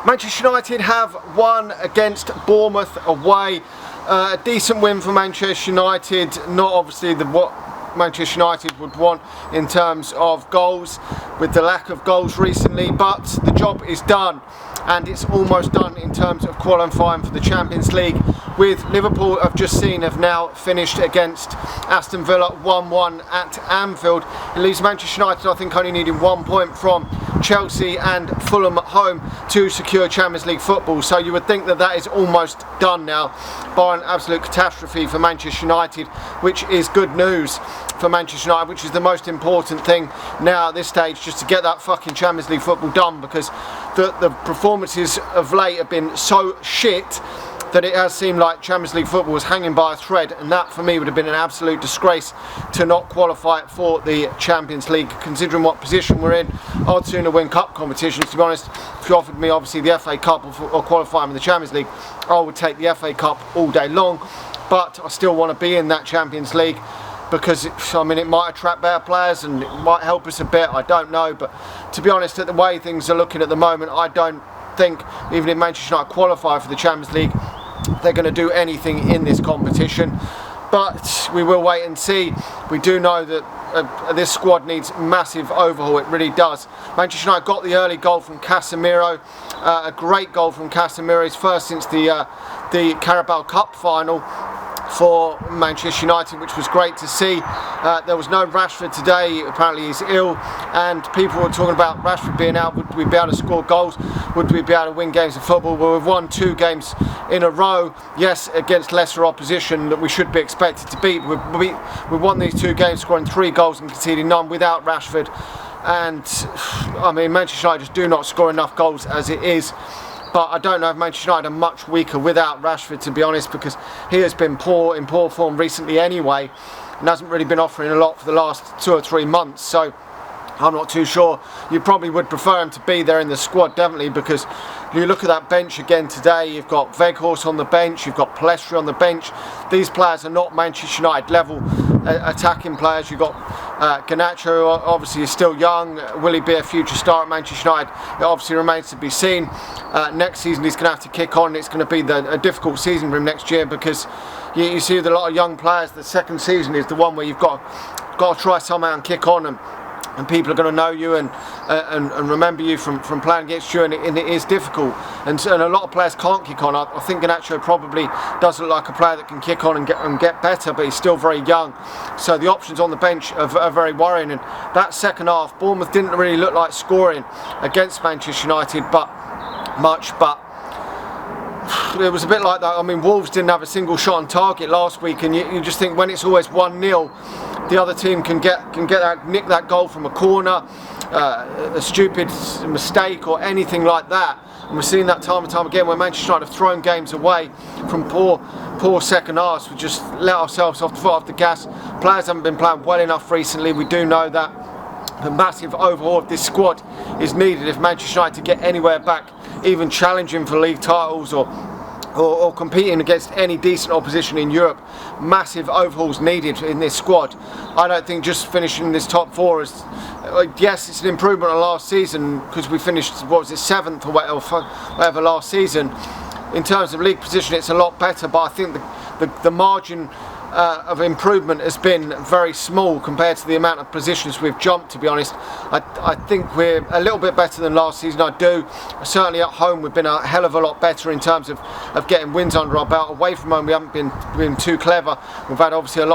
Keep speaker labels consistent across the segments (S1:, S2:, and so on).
S1: Manchester United have won against Bournemouth away. A decent win for Manchester United, not obviously what Manchester United would want in terms of goals, with the lack of goals recently, but the job is done, and it's almost done in terms of qualifying for the Champions League, with Liverpool, I've just seen, have now finished against Aston Villa 1-1 at Anfield. It leaves Manchester United, I think, only needing 1 point from Chelsea and Fulham at home to secure Champions League football. So you would think that that is almost done now, by an absolute catastrophe for Manchester United, which is good news for Manchester United, which is the most important thing now at this stage, just to get that fucking Champions League football done, because the performances of late have been so shit that it has seemed like Champions League football was hanging by a thread, and that for me would have been an absolute disgrace to not qualify for the Champions League, considering what position we're in. I'd sooner win cup competitions, to be honest. If you offered me obviously the FA Cup or qualifying for the Champions League, I would take the FA Cup all day long, but I still want to be in that Champions League, because it might attract better players and it might help us a bit, I don't know. But to be honest, at the way things are looking at the moment, I don't think, even if Manchester United qualify for the Champions League, they're going to do anything in this competition. But we will wait and see. We do know that this squad needs massive overhaul, it really does. Manchester United got the early goal from Casemiro, a great goal from Casemiro, his first since the Carabao Cup final for Manchester United, which was great to see. There was no Rashford today, apparently he's ill, and people were talking about Rashford being out. Would we be able to score goals? Would we be able to win games of football? Well, we've won 2 games in a row, yes, against lesser opposition that we should be expected to beat. We've won these 2 games, scoring 3 goals and conceding none without Rashford, and Manchester United just do not score enough goals as it is. But I don't know if Manchester United are much weaker without Rashford, to be honest, because he has been in poor form recently anyway, and hasn't really been offering a lot for the last 2 or 3 months. So I'm not too sure. You probably would prefer him to be there in the squad, definitely, because you look at that bench again today, you've got Weghorst on the bench, you've got Palestri on the bench. These players are not Manchester United level attacking players. You've got Garnacho, obviously is still young. Will he be a future star at Manchester United? It obviously remains to be seen. Next season he's going to have to kick on. It's going to be a difficult season for him next year, because you see with a lot of young players, the second season is the one where you've got to try somehow and kick on, and people are going to know you and remember you from playing against you, and it is difficult, and a lot of players can't kick on. I think Garnacho probably does look like a player that can kick on and get better, but he's still very young, so the options on the bench are very worrying. And that second half, Bournemouth didn't really look like scoring against Manchester United but it was a bit like that. Wolves didn't have a single shot on target last week, and you just think when it's always 1-0, the other team can nick that goal from a corner, a stupid mistake or anything like that. And we're seeing that time and time again where Manchester United have thrown games away from poor second halves. We just let ourselves off the foot, off the gas. Players haven't been playing well enough recently, we do know that. The massive overhaul of this squad is needed if Manchester United to get anywhere back, even challenging for league titles or competing against any decent opposition in Europe. Massive overhauls needed in this squad. I don't think just finishing in this top 4 is, yes, it's an improvement on last season, because we finished, 7th or whatever last season. In terms of league position, it's a lot better, but I think the margin of improvement has been very small compared to the amount of positions we've jumped, to be honest. I think we're a little bit better than last season, I do. Certainly at home we've been a hell of a lot better in terms of getting wins under our belt. Away from home we haven't been too clever. We've had obviously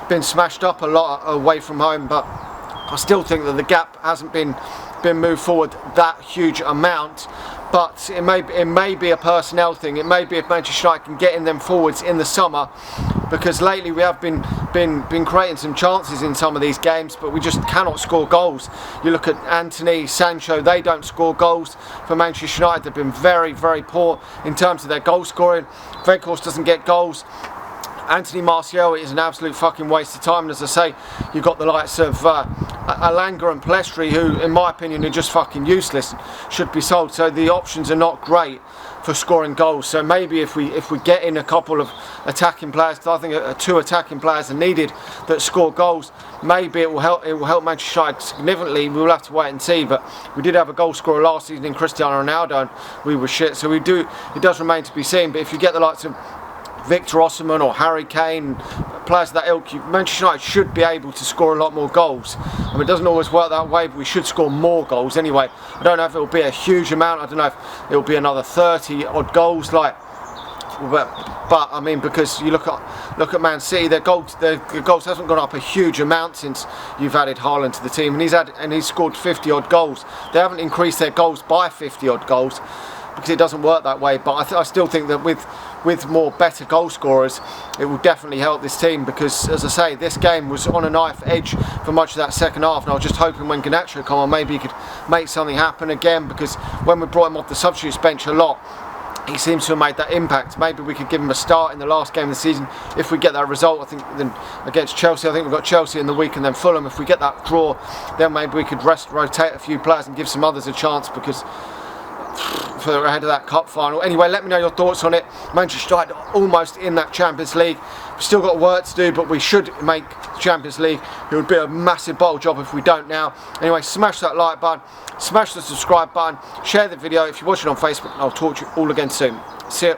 S1: been smashed up a lot away from home, but I still think that the gap hasn't been moved forward that huge amount. But it may be a personnel thing. It may be if Manchester United can get in them forwards in the summer, because lately we have been creating some chances in some of these games, but we just cannot score goals. You look at Anthony, Sancho, they don't score goals for Manchester United. They've been very, very poor in terms of their goal scoring. Weghorst doesn't get goals. Anthony Martial is an absolute fucking waste of time, and as I say, you've got the likes of Alanga and Palestri, who in my opinion are just fucking useless, should be sold. So the options are not great for scoring goals. So maybe if we get in a couple of attacking players, I think 2 attacking players are needed that score goals, maybe it will help Manchester United significantly. We'll have to wait and see, but we did have a goal scorer last season in Cristiano Ronaldo and we were shit, so it does remain to be seen. But if you get the likes of Victor Osimhen or Harry Kane, players of that ilk, Manchester United should be able to score a lot more goals. I mean, it doesn't always work that way, but we should score more goals anyway. I don't know if it will be a huge amount. I don't know if it will be another 30 odd goals, but I mean, because you look at Man City, their goals hasn't gone up a huge amount since you've added Haaland to the team, and he's scored 50 odd goals. They haven't increased their goals by 50 odd goals because it doesn't work that way. But I still think that with more better goal scorers, it will definitely help this team, because as I say, this game was on a knife edge for much of that second half, and I was just hoping when Garnacho come on, maybe he could make something happen again, because when we brought him off the substitutes bench a lot, he seems to have made that impact. Maybe we could give him a start in the last game of the season if we get that result. I think then against Chelsea, I think we've got Chelsea in the week and then Fulham. If we get that draw, then maybe we could rotate a few players and give some others a chance, because for ahead of that cup final. Anyway, let me know your thoughts on it. Manchester United almost in that Champions League. We've still got work to do, but we should make the Champions League. It would be a massive bottle job if we don't now. Anyway, smash that like button, smash the subscribe button, share the video if you're watching on Facebook, and I'll talk to you all again soon. See ya.